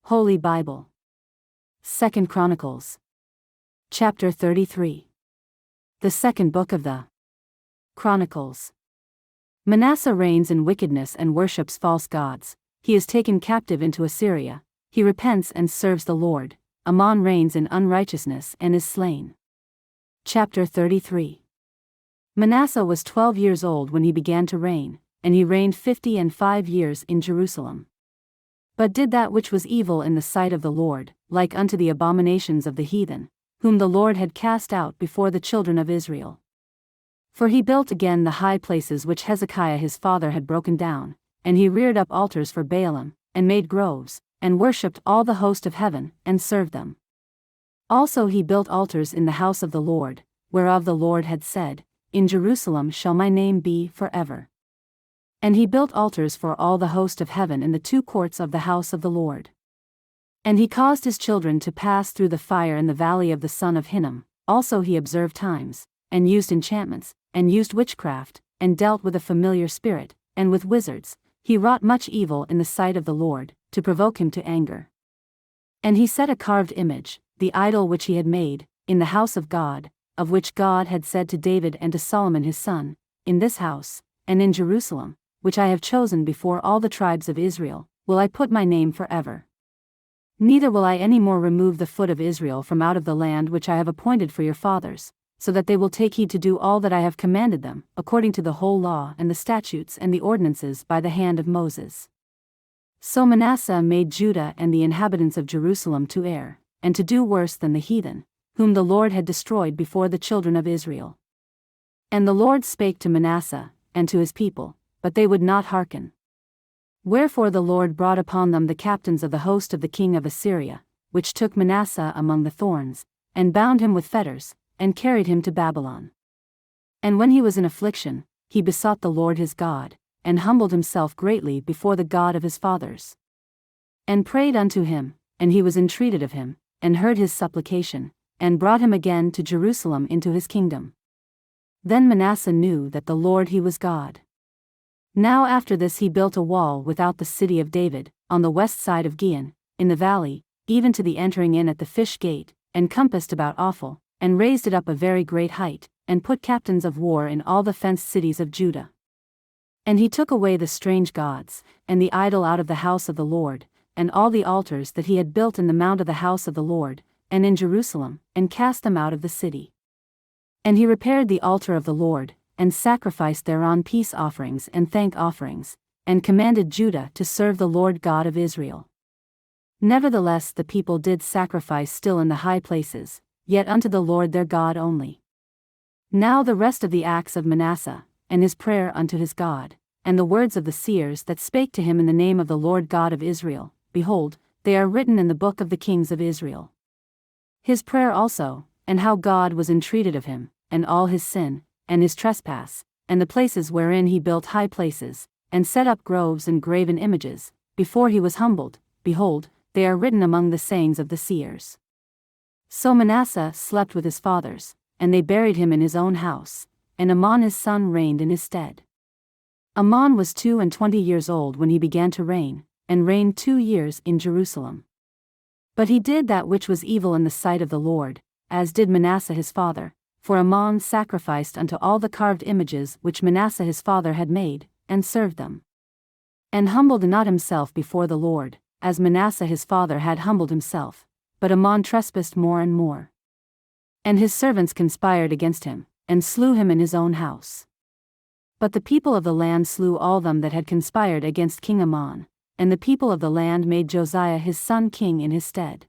Holy Bible. 2 Chronicles. Chapter 33. The second book of the Chronicles. Manasseh reigns in wickedness and worships false gods. He is taken captive into Assyria. He repents and serves the Lord. Amon reigns in unrighteousness and is slain. Chapter 33. Manasseh was 12 years old when he began to reign, and he reigned 55 years in Jerusalem. But did that which was evil in the sight of the Lord, like unto the abominations of the heathen, whom the Lord had cast out before the children of Israel. For he built again the high places which Hezekiah his father had broken down, and he reared up altars for Baalim, and made groves, and worshipped all the host of heaven, and served them. Also he built altars in the house of the Lord, whereof the Lord had said, In Jerusalem shall my name be forever. And he built altars for all the host of heaven in the two courts of the house of the Lord. And he caused his children to pass through the fire in the valley of the son of Hinnom. Also he observed times, and used enchantments, and used witchcraft, and dealt with a familiar spirit, and with wizards. He wrought much evil in the sight of the Lord, to provoke him to anger. And he set a carved image, the idol which he had made, in the house of God, of which God had said to David and to Solomon his son, In this house, and in Jerusalem, which I have chosen before all the tribes of Israel, will I put my name forever. Neither will I any more remove the foot of Israel from out of the land which I have appointed for your fathers, so that they will take heed to do all that I have commanded them, according to the whole law and the statutes and the ordinances by the hand of Moses. So Manasseh made Judah and the inhabitants of Jerusalem to err, and to do worse than the heathen, whom the Lord had destroyed before the children of Israel. And the Lord spake to Manasseh, and to his people, but they would not hearken. Wherefore the Lord brought upon them the captains of the host of the king of Assyria, which took Manasseh among the thorns, and bound him with fetters, and carried him to Babylon. And when he was in affliction, he besought the Lord his God, and humbled himself greatly before the God of his fathers. And prayed unto him, and he was entreated of him, and heard his supplication, and brought him again to Jerusalem into his kingdom. Then Manasseh knew that the Lord he was God. Now after this he built a wall without the city of David, on the west side of Gihon, in the valley, even to the entering in at the fish gate, and compassed about Ophel, and raised it up a very great height, and put captains of war in all the fenced cities of Judah. And he took away the strange gods, and the idol out of the house of the Lord, and all the altars that he had built in the mount of the house of the Lord, and in Jerusalem, and cast them out of the city. And he repaired the altar of the Lord, and sacrificed thereon peace offerings and thank offerings, and commanded Judah to serve the Lord God of Israel. Nevertheless the people did sacrifice still in the high places, yet unto the Lord their God only. Now the rest of the acts of Manasseh, and his prayer unto his God, and the words of the seers that spake to him in the name of the Lord God of Israel, behold, they are written in the book of the kings of Israel. His prayer also, and how God was entreated of him, and all his sin, and his trespass, and the places wherein he built high places, and set up groves and graven images, before he was humbled, behold, they are written among the sayings of the seers. So Manasseh slept with his fathers, and they buried him in his own house, and Amon his son reigned in his stead. Amon was 22 years old when he began to reign, and reigned 2 years in Jerusalem. But he did that which was evil in the sight of the Lord, as did Manasseh his father, for Amon sacrificed unto all the carved images which Manasseh his father had made, and served them. And humbled not himself before the Lord, as Manasseh his father had humbled himself, but Amon trespassed more and more. And his servants conspired against him, and slew him in his own house. But the people of the land slew all them that had conspired against King Amon, and the people of the land made Josiah his son king in his stead.